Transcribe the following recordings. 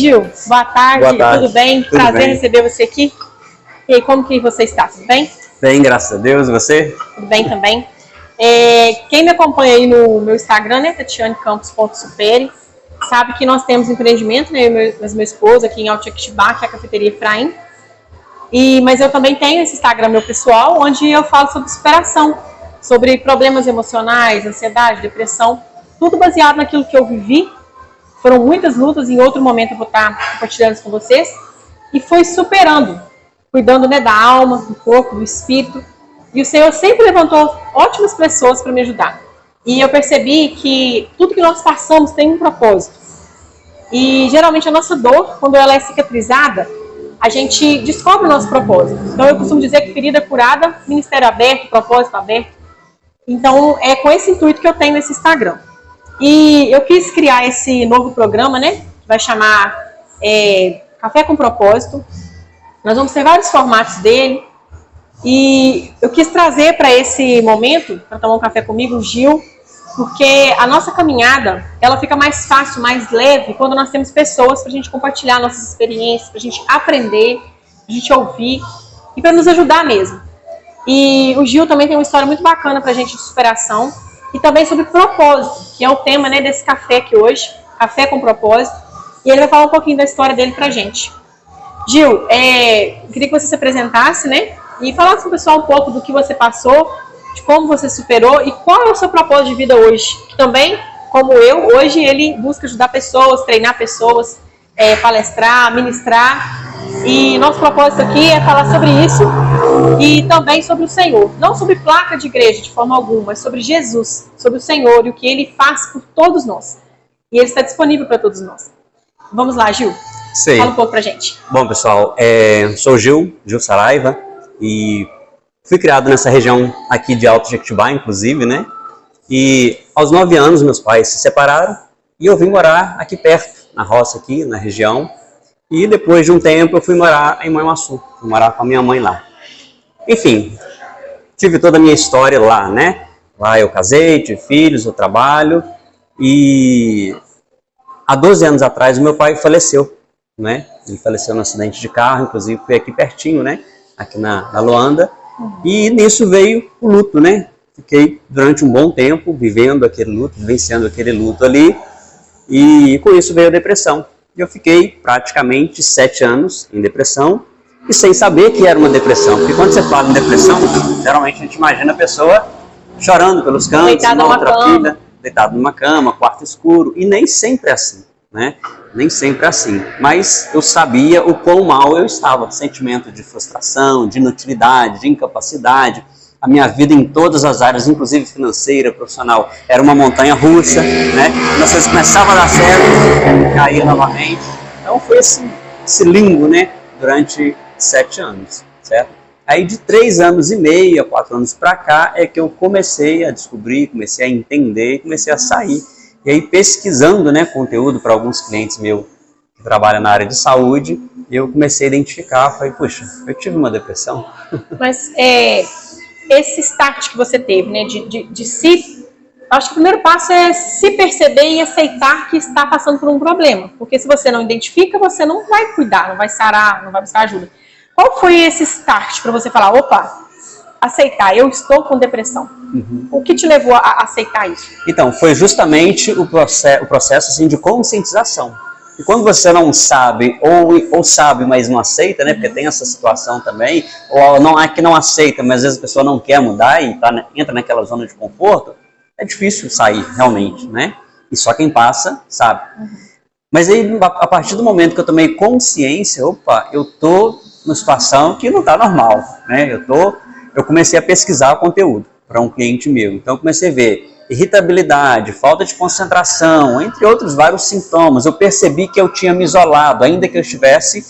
Gil, boa tarde, Boa tarde. tudo bem? Tudo Prazer bem. receber você aqui. E aí, como que você está? Tudo bem? Bem, graças a Deus. E você? Tudo bem também. Quem me acompanha aí no meu Instagram, né, tatianecampos.supere, sabe que nós temos empreendimento, né, meu esposo aqui em Alto Jequitibá, que é a Cafeteria Efraim. Mas eu também tenho esse Instagram meu pessoal, onde eu falo sobre superação, sobre problemas emocionais, ansiedade, depressão, tudo baseado naquilo que eu vivi. Foram muitas lutas, em outro momento eu vou estar compartilhando isso com vocês. E foi superando, cuidando, né, da alma, do corpo, do espírito. E o Senhor sempre levantou ótimas pessoas para me ajudar. E eu percebi que tudo que nós passamos tem um propósito. E geralmente a nossa dor, quando ela é cicatrizada, a gente descobre o nosso propósito. Então eu costumo dizer que ferida curada, ministério aberto, propósito aberto. Então é com esse intuito que eu tenho esse Instagram. E eu quis criar esse novo programa, né? Que vai chamar Café com Propósito. Nós vamos ter vários formatos dele. E eu quis trazer para esse momento, para tomar um café comigo, o Gil, porque a nossa caminhada, ela fica mais fácil, mais leve, quando nós temos pessoas para a gente compartilhar nossas experiências, para a gente aprender, para a gente ouvir e para nos ajudar mesmo. E o Gil também tem uma história muito bacana para a gente de superação e também sobre propósito, que é o tema, né, desse café aqui hoje, Café com Propósito, e ele vai falar um pouquinho da história dele para a gente. Gil, eu queria que você se apresentasse, né, e falasse para o pessoal um pouco do que você passou, de como você superou e qual é o seu propósito de vida hoje. Que também, como eu, hoje ele busca ajudar pessoas, treinar pessoas, palestrar, ministrar. E nosso propósito aqui é falar sobre isso e também sobre o Senhor. Não sobre placa de igreja de forma alguma, mas sobre Jesus, sobre o Senhor e o que Ele faz por todos nós. E Ele está disponível para todos nós. Vamos lá, Gil. Sei. Fala um pouco pra gente. Bom, pessoal, sou Gil Saraiva e fui criado nessa região aqui de Alto Jequitibá, inclusive, né? E aos 9 anos meus pais se separaram e eu vim morar aqui perto, na roça aqui, na região. E depois de um tempo eu fui morar em Manhuaçu, fui morar com a minha mãe lá. Enfim, tive toda a minha história lá, né? Lá eu casei, tive filhos, eu trabalho. E há 12 anos atrás o meu pai faleceu, né? Ele faleceu num acidente de carro, inclusive foi aqui pertinho, né? Aqui na Luanda. E nisso veio o luto, né? Fiquei durante um bom tempo vivendo aquele luto, vivenciando aquele luto ali. E com isso veio a depressão. Eu fiquei praticamente 7 anos em depressão e sem saber que era uma depressão. Porque quando você fala em depressão, geralmente a gente imagina a pessoa chorando pelos cantos, uma outra filha, deitada numa cama, quarto escuro. E nem sempre é assim, né? Nem sempre é assim. Mas eu sabia o quão mal eu estava. Sentimento de frustração, de inutilidade, de incapacidade. A minha vida em todas as áreas, inclusive financeira, profissional, era uma montanha russa, né? Quando as coisas começavam a dar certo, caía novamente. Então foi esse limbo, né? Durante 7 anos, certo? Aí de 3 anos e meio a 4 anos para cá é que eu comecei a descobrir, comecei a entender, comecei a sair. E aí pesquisando, né, conteúdo para alguns clientes meus que trabalham na área de saúde, eu comecei a identificar, falei, puxa, eu tive uma depressão. Mas esse start que você teve, né, de se... Acho que o primeiro passo é se perceber e aceitar que está passando por um problema. Porque se você não identifica, você não vai cuidar, não vai sarar, não vai buscar ajuda. Qual foi esse start para você falar, opa, aceitar, eu estou com depressão? Uhum. O que te levou a aceitar isso? Então, foi justamente o processo assim, de conscientização. E quando você não sabe, ou sabe, mas não aceita, né? Porque tem essa situação também, ou não é que não aceita, mas às vezes a pessoa não quer mudar e entra naquela zona de conforto, é difícil sair realmente, né? E só quem passa sabe. Uhum. Mas aí, a partir do momento que eu tomei consciência, opa, eu tô numa situação que não tá normal, né? Eu comecei a pesquisar conteúdo para um cliente meu, então eu comecei a ver irritabilidade, falta de concentração, entre outros vários sintomas. Eu percebi que eu tinha me isolado, ainda que eu estivesse,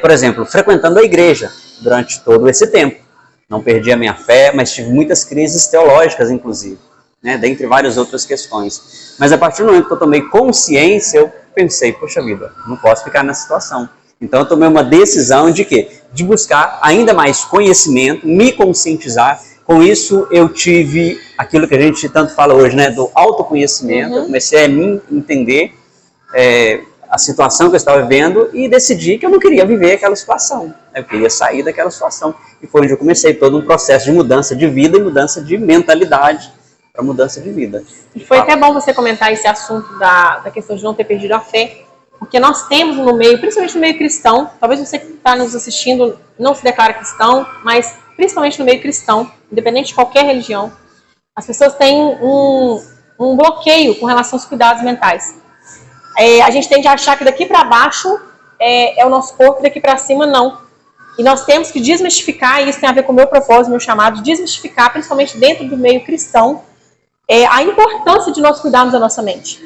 por exemplo, frequentando a igreja durante todo esse tempo. Não perdi a minha fé, mas tive muitas crises teológicas, inclusive, né, dentre várias outras questões. Mas a partir do momento que eu tomei consciência, eu pensei, poxa vida, não posso ficar nessa situação. Então eu tomei uma decisão de quê? De buscar ainda mais conhecimento, me conscientizar. Com isso eu tive aquilo que a gente tanto fala hoje, né, do autoconhecimento. Eu comecei a me entender, a situação que eu estava vivendo e decidi que eu não queria viver aquela situação. Eu queria sair daquela situação. E foi onde eu comecei todo um processo de mudança de vida e mudança de mentalidade para mudança de vida. E foi até bom você comentar esse assunto da questão de não ter perdido a fé, porque nós temos no meio, principalmente no meio cristão, talvez você que está nos assistindo não se declara cristão, mas principalmente no meio cristão, independente de qualquer religião, as pessoas têm um bloqueio com relação aos cuidados mentais. A gente tende a achar que daqui para baixo é o nosso corpo, daqui para cima não. E nós temos que desmistificar, e isso tem a ver com o meu propósito, meu chamado, desmistificar, principalmente dentro do meio cristão, a importância de nós cuidarmos da nossa mente.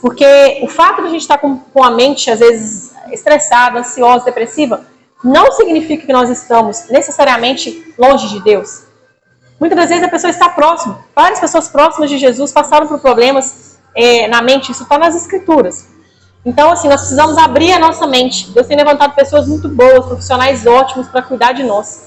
Porque o fato de a gente estar com a mente, às vezes, estressada, ansiosa, depressiva, não significa que nós estamos necessariamente longe de Deus. Muitas das vezes a pessoa está próxima. Várias pessoas próximas de Jesus passaram por problemas na mente, isso está nas Escrituras. Então, assim, nós precisamos abrir a nossa mente. Deus tem levantado pessoas muito boas, profissionais ótimos para cuidar de nós.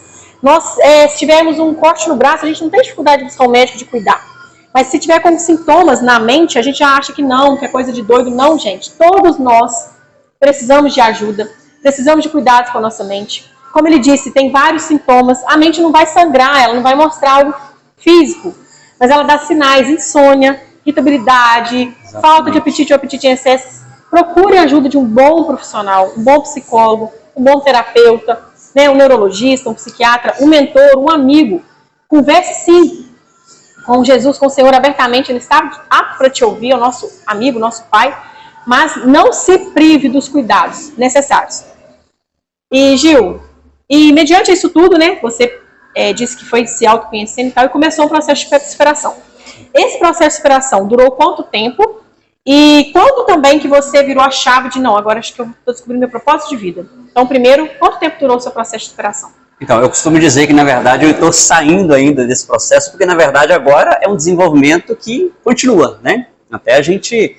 Se tivermos um corte no braço, a gente não tem dificuldade de buscar um médico de cuidar. Mas se tiver como sintomas na mente, a gente já acha que não, que é coisa de doido. Não, gente. Todos nós precisamos de ajuda, precisamos de cuidados com a nossa mente. Como ele disse, tem vários sintomas. A mente não vai sangrar, ela não vai mostrar algo físico, mas ela dá sinais: insônia, irritabilidade, falta de apetite ou apetite em excesso. Procure a ajuda de um bom profissional, um bom psicólogo, um bom terapeuta, né, um neurologista, um psiquiatra, um mentor, um amigo. Converse sim com Jesus, com o Senhor abertamente, Ele está apto para te ouvir, é o nosso amigo, nosso Pai, mas não se prive dos cuidados necessários. E Gil, mediante isso tudo, né, você disse que foi se autoconhecendo e tal, e começou um processo de superação. Esse processo de superação durou quanto tempo? E quando também que você virou a chave de, não, agora acho que eu estou descobrindo meu propósito de vida? Então, primeiro, quanto tempo durou o seu processo de superação? Então, eu costumo dizer que, na verdade, eu estou saindo ainda desse processo, porque, na verdade, agora é um desenvolvimento que continua, né? Até a gente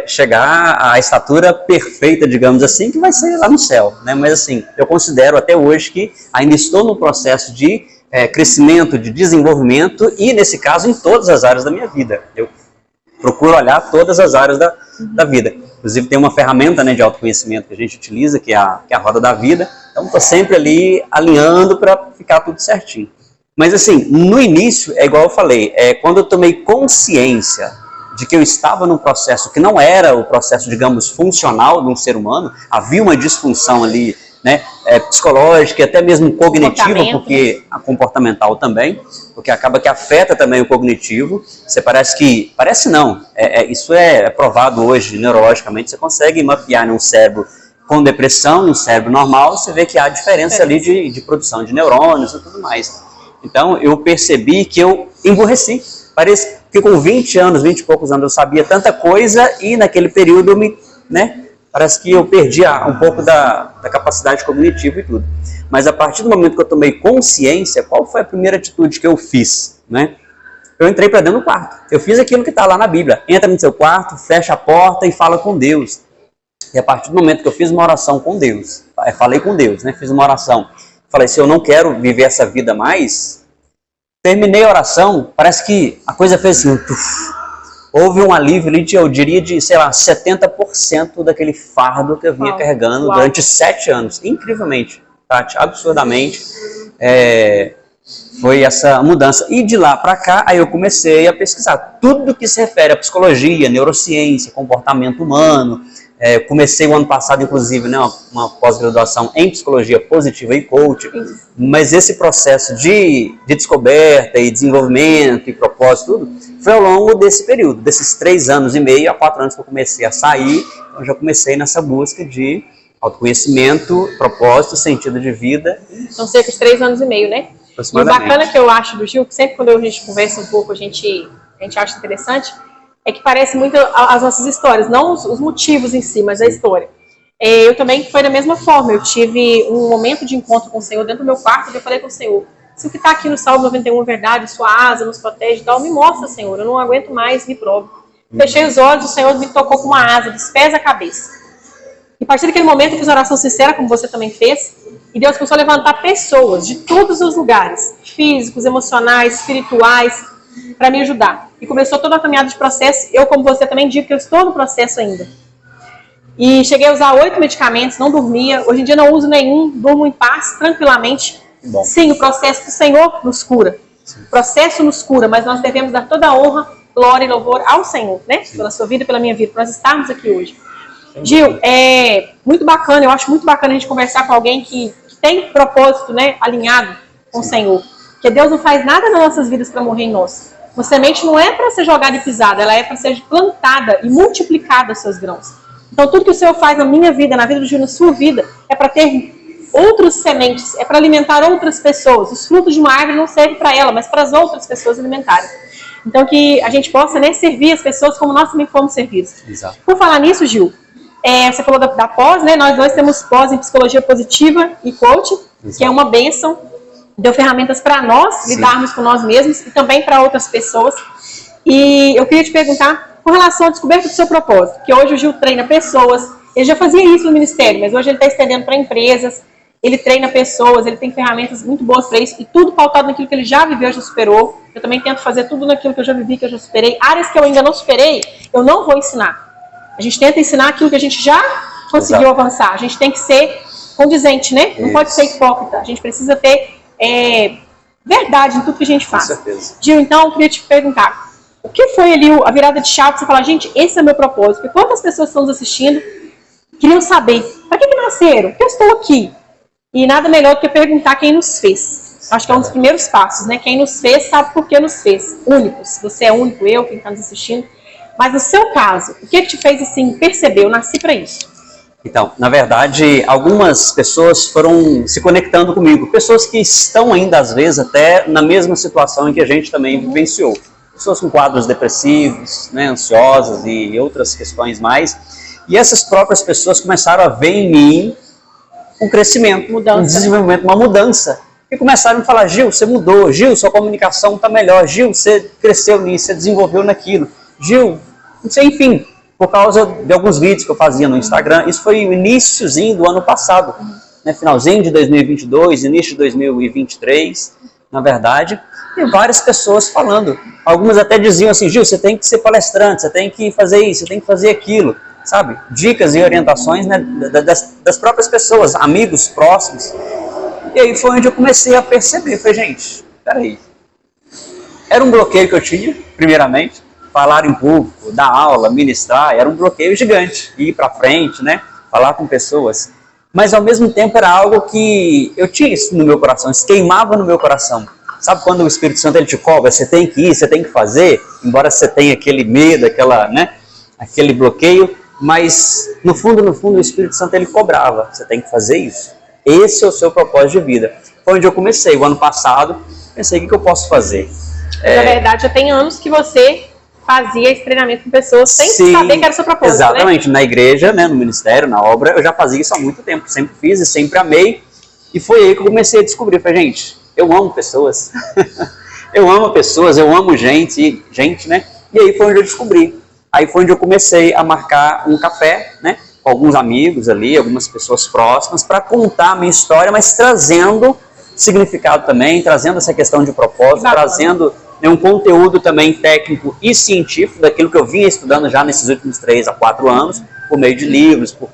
chegar à estatura perfeita, digamos assim, que vai ser lá no céu, né? Mas, assim, eu considero até hoje que ainda estou no processo de crescimento, de desenvolvimento e, nesse caso, em todas as áreas da minha vida. Eu procuro olhar todas as áreas da vida. Inclusive, tem uma ferramenta, né, de autoconhecimento que a gente utiliza, que é a roda da vida. Então, estou sempre ali alinhando para ficar tudo certinho. Mas, assim, no início, é igual eu falei, quando eu tomei consciência de que eu estava num processo que não era o processo, digamos, funcional de um ser humano, havia uma disfunção ali, né, psicológica e até mesmo cognitiva, porque a comportamental também, porque acaba que afeta também o cognitivo. Você parece não, isso é provado hoje neurologicamente, você consegue mapear num cérebro com depressão, num cérebro normal, você vê que há diferença ali de produção de neurônios e tudo mais. Então eu percebi que eu emburreci, parece que com 20 anos, 20 e poucos anos eu sabia tanta coisa e naquele período eu parece que eu perdi um pouco da capacidade cognitiva e tudo. Mas a partir do momento que eu tomei consciência, qual foi a primeira atitude que eu fiz? Né? Eu entrei para dentro do quarto. Eu fiz aquilo que está lá na Bíblia. Entra no seu quarto, fecha a porta e fala com Deus. E a partir do momento que eu fiz uma oração com Deus, falei com Deus, né? Fiz uma oração. Falei, se eu não quero viver essa vida mais, terminei a oração, parece que a coisa fez assim, houve um alívio ali eu diria de, sei lá, 70% daquele fardo que eu vinha carregando durante 7 anos. Incrivelmente, Tati, absurdamente, foi essa mudança. E de lá para cá, aí eu comecei a pesquisar tudo que se refere à psicologia, neurociência, comportamento humano. Comecei o ano passado, inclusive, né, uma pós-graduação em psicologia positiva e coaching, mas esse processo de descoberta e desenvolvimento e propósito, tudo, foi ao longo desse período, desses 3 anos e meio a 4 anos que eu comecei a sair. Então já comecei nessa busca de autoconhecimento, propósito, sentido de vida. São cerca de 3 anos e meio, né? E o bacana que eu acho do Gil, que sempre quando a gente conversa um pouco, a gente acha interessante, é que parece muito as nossas histórias, não os motivos em si, mas a história. Eu também foi da mesma forma, eu tive um momento de encontro com o Senhor dentro do meu quarto, e eu falei com o Senhor, se o que está aqui no Salmo 91 é verdade, sua asa nos protege e tal, me mostra, Senhor, eu não aguento mais, me prove. Fechei os olhos, o Senhor me tocou com uma asa, dos pés à cabeça. E a partir daquele momento eu fiz uma oração sincera, como você também fez, e Deus começou a levantar pessoas de todos os lugares, físicos, emocionais, espirituais, para me ajudar. E começou toda a caminhada de processo. Eu, como você, também digo que eu estou no processo ainda. E cheguei a usar 8 medicamentos, não dormia. Hoje em dia não uso nenhum, durmo em paz, tranquilamente. Sim, o processo do Senhor nos cura. O processo nos cura, mas nós devemos dar toda a honra, glória e louvor ao Senhor, né? Pela sua vida e pela minha vida, por nós estarmos aqui hoje. Gil, é muito bacana, eu acho muito bacana a gente conversar com alguém que tem propósito, né, alinhado com o Senhor. Porque Deus não faz nada nas nossas vidas para morrer em nós. Uma semente não é para ser jogada e pisada, ela é para ser plantada e multiplicada os seus grãos. Então tudo que o Senhor faz na minha vida, na vida do Gil, na sua vida, é para ter outras sementes, é para alimentar outras pessoas. Os frutos de uma árvore não servem para ela, mas para as outras pessoas alimentarem. Então que a gente possa, né, servir as pessoas como nós também fomos servidos. Exato. Por falar nisso, Gil, você falou da pós, né? Nós dois temos pós em psicologia positiva e coaching, que é uma bênção. Deu ferramentas para nós lidarmos com nós mesmos e também para outras pessoas. E eu queria te perguntar com relação à descoberta do seu propósito, que hoje o Gil treina pessoas. Ele já fazia isso no ministério, mas hoje ele está estendendo para empresas. Ele treina pessoas, ele tem ferramentas muito boas para isso, e tudo pautado naquilo que ele já viveu, já superou. Eu também tento fazer tudo naquilo que eu já vivi, que eu já superei. Áreas que eu ainda não superei, eu não vou ensinar. A gente tenta ensinar aquilo que a gente já conseguiu avançar. A gente tem que ser condizente, né? Não pode ser hipócrita. A gente precisa ter verdade em tudo que a gente faz. Com certeza. Gil, então, eu queria te perguntar, o que foi ali a virada de chave? Você falar, gente, esse é o meu propósito. Porque quantas pessoas estão nos assistindo queriam saber, para que nasceram? Por que eu estou aqui? E nada melhor do que perguntar quem nos fez. Acho que é um dos primeiros passos, né? Quem nos fez sabe por que nos fez. Únicos. Você é único, eu, quem está nos assistindo. Mas no seu caso, o que te fez assim perceber? Eu nasci para isso. Então, na verdade, algumas pessoas foram se conectando comigo. Pessoas que estão ainda, às vezes, até na mesma situação em que a gente também vivenciou. Pessoas com quadros depressivos, né, ansiosas e outras questões mais. E essas próprias pessoas começaram a ver em mim um crescimento, um desenvolvimento, uma mudança. E começaram a falar, Gil, você mudou. Gil, sua comunicação está melhor. Gil, você cresceu nisso, você desenvolveu naquilo. Gil, não sei, enfim, por causa de alguns vídeos que eu fazia no Instagram. Isso foi o iniciozinho do ano passado, né, finalzinho de 2022, início de 2023, na verdade. E várias pessoas falando. Algumas até diziam assim, Gil, você tem que ser palestrante, você tem que fazer isso, você tem que fazer aquilo. Sabe? Dicas e orientações, né, das próprias pessoas, amigos próximos. E aí foi onde eu comecei a perceber. Falei, gente, peraí. Era um bloqueio que eu tinha, primeiramente. Falar em público, dar aula, ministrar, era um bloqueio gigante. Ir para frente, né? Falar com pessoas. Mas ao mesmo tempo era algo que eu tinha isso no meu coração, isso queimava no meu coração. Sabe quando o Espírito Santo ele te cobra, você tem que ir, você tem que fazer, embora você tenha aquele medo, aquele bloqueio, mas no fundo, o Espírito Santo ele cobrava, você tem que fazer isso. Esse é o seu propósito de vida. Foi onde eu comecei, o ano passado, pensei, o que eu posso fazer? Na verdade, já tem anos que você fazia esse treinamento com pessoas sem saber que era o seu propósito, exatamente, né? Na igreja, né, no ministério, na obra, eu já fazia isso há muito tempo, sempre fiz e sempre amei, e foi aí que eu comecei a descobrir, falei, gente, eu amo pessoas, eu amo gente, né, e aí foi onde eu descobri, aí foi onde eu comecei a marcar um café, né, com alguns amigos ali, algumas pessoas próximas, para contar a minha história, mas trazendo significado também, trazendo essa questão de propósito, trazendo um conteúdo também técnico e científico daquilo que eu vinha estudando já nesses últimos 3 a 4 anos, por meio de livros, por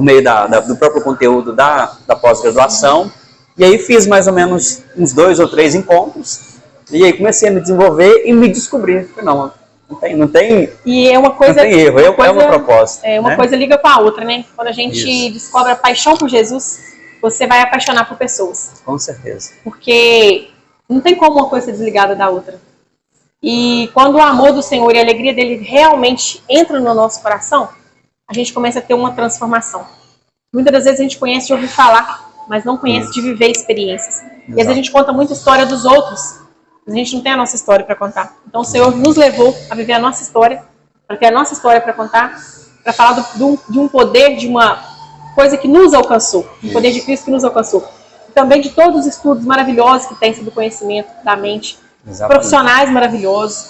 meio do próprio conteúdo da pós-graduação. E aí fiz mais ou menos uns 2 ou 3 encontros, e aí comecei a me desenvolver e me descobrir. Não tem e é uma coisa, não tem erro, é uma proposta. Uma coisa liga com a outra, né? Quando a gente descobre a paixão por Jesus, você vai apaixonar por pessoas. Com certeza. Porque não tem como uma coisa ser desligada da outra. E quando o amor do Senhor e a alegria dele realmente entram no nosso coração, a gente começa a ter uma transformação. Muitas das vezes a gente conhece de ouvir falar, mas não conhece de viver experiências. E às vezes a gente conta muita história dos outros, mas a gente não tem a nossa história para contar. Então o Senhor nos levou a viver a nossa história, para ter a nossa história para contar, para falar de um poder, de uma coisa que nos alcançou, um poder de Cristo que nos alcançou. E também de todos os estudos maravilhosos que tem sobre o conhecimento da mente, profissionais maravilhosos,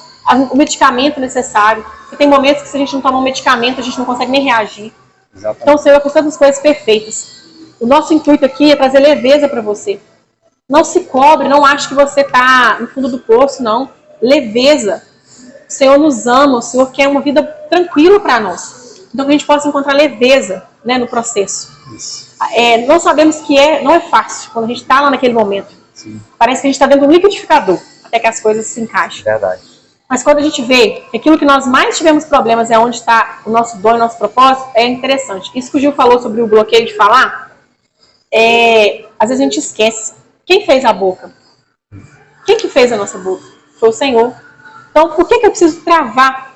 o medicamento necessário. Porque tem momentos que se a gente não tomar um medicamento, a gente não consegue nem reagir. Exatamente. Então o Senhor fez todas as coisas perfeitas. O nosso intuito aqui é trazer leveza para você. Não se cobre, não ache que você está no fundo do poço, não. Leveza. O Senhor nos ama, o Senhor quer uma vida tranquila para nós. Então que a gente possa encontrar leveza, né, no processo. Isso. Nós sabemos que não é fácil quando a gente está lá naquele momento. Sim. Parece que a gente está dentro de um liquidificador até que as coisas se encaixem. Verdade. Mas quando a gente vê que aquilo que nós mais tivemos problemas é onde está o nosso dom e o nosso propósito, é interessante. Isso que o Gil falou sobre o bloqueio de falar, às vezes a gente esquece. Quem fez a boca? Quem que fez a nossa boca? Foi o Senhor. Então, por que eu preciso travar?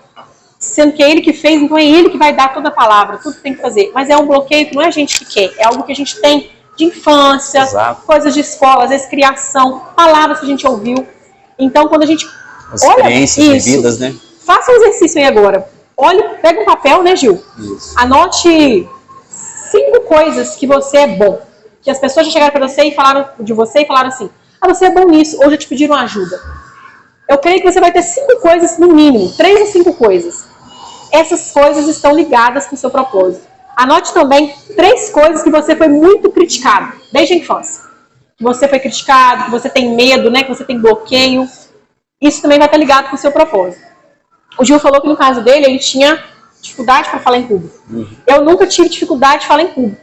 Sendo que é Ele que fez, então é Ele que vai dar toda a palavra, tudo que tem que fazer. Mas é um bloqueio que não é a gente que quer, é algo que a gente tem de infância, Exato. Coisas de escola, às vezes criação, palavras que a gente ouviu. Então, quando a gente As experiências vividas, né? Faça um exercício aí agora. Olhe, pega um papel, né, Gil? Isso. Anote 5 coisas que você é bom. Que as pessoas já chegaram para você e falaram de você e falaram assim: você é bom nisso, ou já te pediram ajuda. Eu creio que você vai ter 5 coisas no mínimo, 3 a 5 coisas. Essas coisas estão ligadas com o seu propósito. Anote também 3 coisas que você foi muito criticado, desde a infância. Que você foi criticado, que você tem medo, né, que você tem bloqueio. Isso também vai estar ligado com o seu propósito. O Gil falou que no caso dele, ele tinha dificuldade para falar em público. Eu nunca tive dificuldade de falar em público.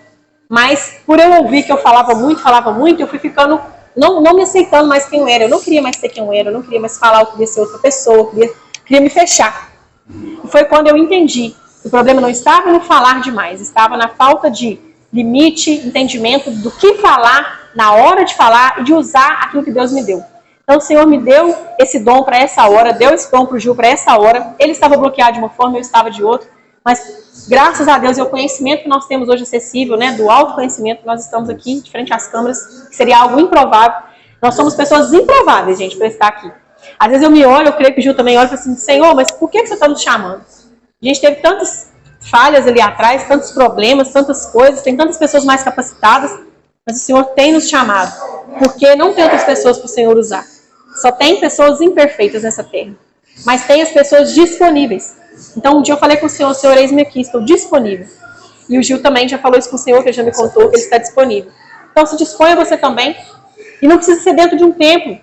Mas por eu ouvir que eu falava muito, eu fui ficando, não me aceitando mais quem eu era. Eu não queria mais ser quem eu era, eu não queria mais falar, eu queria ser outra pessoa, eu queria me fechar. E foi quando eu entendi que o problema não estava no falar demais, estava na falta de limite, entendimento do que falar, na hora de falar e de usar aquilo que Deus me deu. Então o Senhor me deu esse dom para essa hora, deu esse dom para o Gil para essa hora. Ele estava bloqueado de uma forma, eu estava de outra. Mas graças a Deus e ao conhecimento que nós temos hoje acessível, né, do autoconhecimento, nós estamos aqui de frente às câmeras, que seria algo improvável. Nós somos pessoas improváveis, gente, para estar aqui. Às vezes eu me olho, eu creio que o Gil também olha e fala assim: Senhor, mas por que você está nos chamando? A gente teve tantas falhas ali atrás, tantos problemas, tantas coisas, tem tantas pessoas mais capacitadas, mas o Senhor tem nos chamado, porque não tem outras pessoas para o Senhor usar. Só tem pessoas imperfeitas nessa terra, mas tem as pessoas disponíveis. Então um dia eu falei com o Senhor: Senhor, eis-me aqui, estou disponível. E o Gil também já falou isso com o Senhor, que ele já me contou que ele está disponível. Então se disponha você também, e não precisa ser dentro de um templo.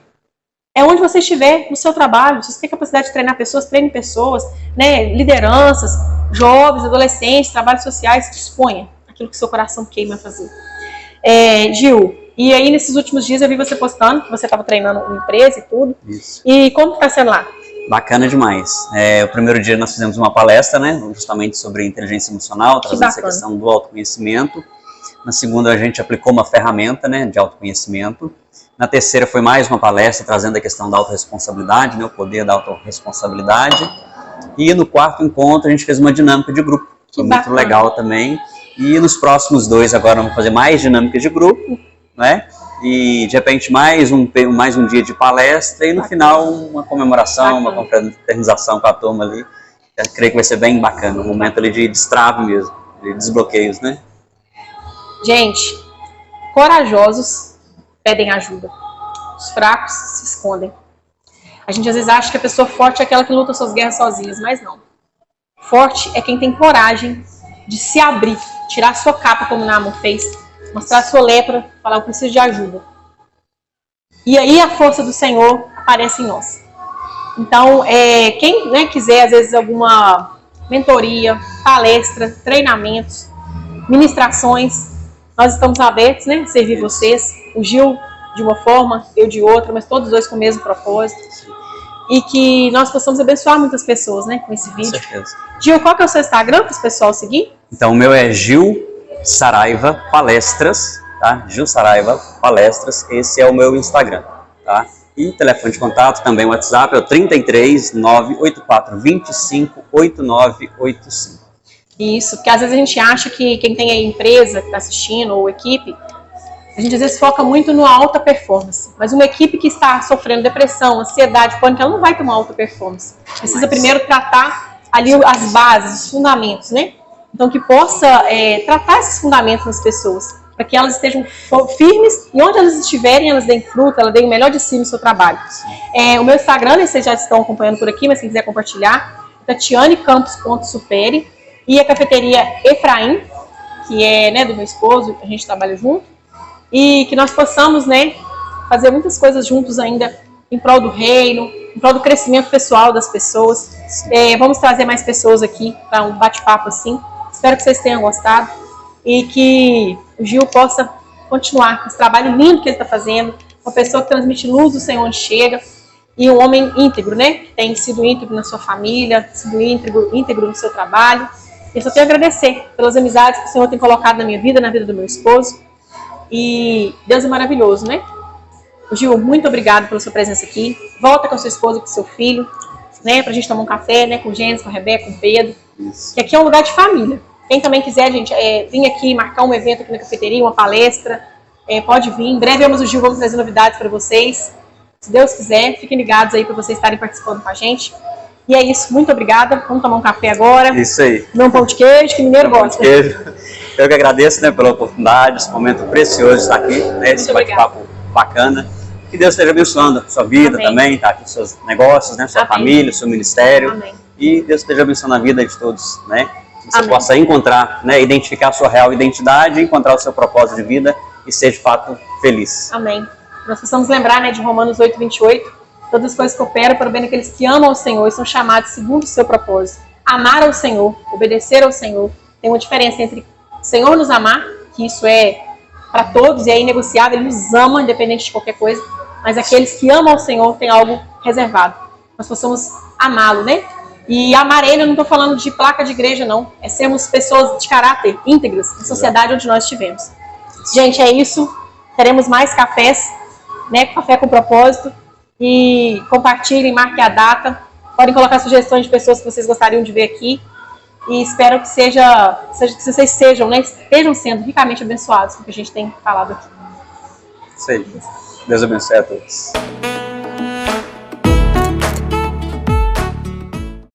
É onde você estiver, no seu trabalho. Se você tem capacidade de treinar pessoas, treine pessoas, né, lideranças, jovens, adolescentes, trabalhos sociais, disponha aquilo que seu coração queima a fazer. Gil, e aí nesses últimos dias eu vi você postando que você estava treinando uma empresa e tudo. Isso. E como está sendo lá? Bacana demais. O primeiro dia nós fizemos uma palestra, né, justamente sobre inteligência emocional, trazendo essa questão do autoconhecimento. Na segunda a gente aplicou uma ferramenta, né, de autoconhecimento. Na terceira foi mais uma palestra trazendo a questão da autorresponsabilidade, né, o poder da autorresponsabilidade. E no quarto encontro a gente fez uma dinâmica de grupo, que foi muito legal também. E nos próximos 2 agora vamos fazer mais dinâmicas de grupo, né? E de repente mais um dia de palestra e no final uma comemoração, uma confraternização com a turma ali. Eu creio que vai ser bem bacana, um momento ali de destrave mesmo, de desbloqueios, né? Gente, corajosos pedem ajuda, os fracos se escondem. A gente às vezes acha que a pessoa forte é aquela que luta suas guerras sozinhas, mas não. Forte é quem tem coragem de se abrir, tirar sua capa como Naaman fez, mostrar sua lepra, falar: eu preciso de ajuda. E aí a força do Senhor aparece em nós. Então, quem, né, quiser às vezes alguma mentoria, palestra, treinamentos, ministrações, nós estamos abertos, né, a servir vocês. O Gil de uma forma, eu de outra, mas todos dois com o mesmo propósito. E que nós possamos abençoar muitas pessoas, né, com esse vídeo. Com certeza. Gil, qual que é o seu Instagram para o pessoal seguir? Então, o meu é Gil Saraiva Palestras, tá? Gil Saraiva Palestras, esse é o meu Instagram, tá? E telefone de contato, também o WhatsApp, é o 33 984 25 8985. Isso, porque às vezes a gente acha que quem tem a empresa que está assistindo, ou equipe, a gente às vezes foca muito no alta performance. Mas uma equipe que está sofrendo depressão, ansiedade, pânico, ela não vai ter uma alta performance. Precisa primeiro tratar ali as bases, os fundamentos, né? Então que possa tratar esses fundamentos nas pessoas, para que elas estejam firmes e onde elas estiverem, elas deem fruto, elas deem o melhor de si no seu trabalho. O meu Instagram, né, vocês já estão acompanhando por aqui, mas se quiser compartilhar, tatianecampos.supere, e a cafeteria Efraim, que é, né, do meu esposo, a gente trabalha junto, e que nós possamos, né, fazer muitas coisas juntos ainda em prol do reino, em prol do crescimento pessoal das pessoas. Vamos trazer mais pessoas aqui para um bate-papo assim, Espero que vocês tenham gostado e que o Gil possa continuar com esse trabalho lindo que ele está fazendo, uma pessoa que transmite luz do Senhor onde chega, e um homem íntegro, né? Que tem sido íntegro na sua família, sido íntegro no seu trabalho. Eu só tenho a agradecer pelas amizades que o Senhor tem colocado na minha vida, na vida do meu esposo. E Deus é maravilhoso, né? Gil, muito obrigado pela sua presença aqui. Volta com a sua esposa, com o seu filho, né? Pra gente tomar um café, né? Com o Gênesis, com a Rebeca, com o Pedro. Isso. Que aqui é um lugar de família. Quem também quiser, gente, vir aqui marcar um evento aqui na cafeteria, uma palestra, pode vir. Em breve vamos trazer novidades para vocês. Se Deus quiser, fiquem ligados aí para vocês estarem participando com a gente. E é isso, muito obrigada. Vamos tomar um café agora. Isso aí. Comer um pão de queijo, que mineiro gosta. Pão de queijo. Eu que agradeço, né, pela oportunidade, esse momento precioso de estar aqui, né, esse bate-papo bacana. Que Deus esteja abençoando a sua vida. Amém. Também, tá aqui seus negócios, né, sua Amém. Família, seu ministério. Amém. E Deus esteja abençoando a vida de todos, né? Que você Amém. Possa encontrar, né, identificar a sua real identidade, encontrar o seu propósito de vida e ser de fato feliz. Amém. Nós precisamos lembrar, né, de Romanos 8:28, todas as coisas cooperam para o bem daqueles que amam ao Senhor e são chamados segundo o seu propósito. Amar ao Senhor, obedecer ao Senhor. Tem uma diferença entre o Senhor nos amar, que isso é para todos e é inegociável, Ele nos ama independente de qualquer coisa, mas aqueles que amam ao Senhor têm algo reservado. Nós possamos amá-lo, né? E amar Ele, eu não estou falando de placa de igreja, não. É sermos pessoas de caráter, íntegras, na sociedade onde nós estivemos. Gente, é isso. Teremos mais cafés, né? Café com propósito. E compartilhem, marquem a data. Podem colocar sugestões de pessoas que vocês gostariam de ver aqui. E espero que que vocês sejam, né? Estejam sendo ricamente abençoados com o que a gente tem falado aqui. Isso aí. Deus abençoe a todos.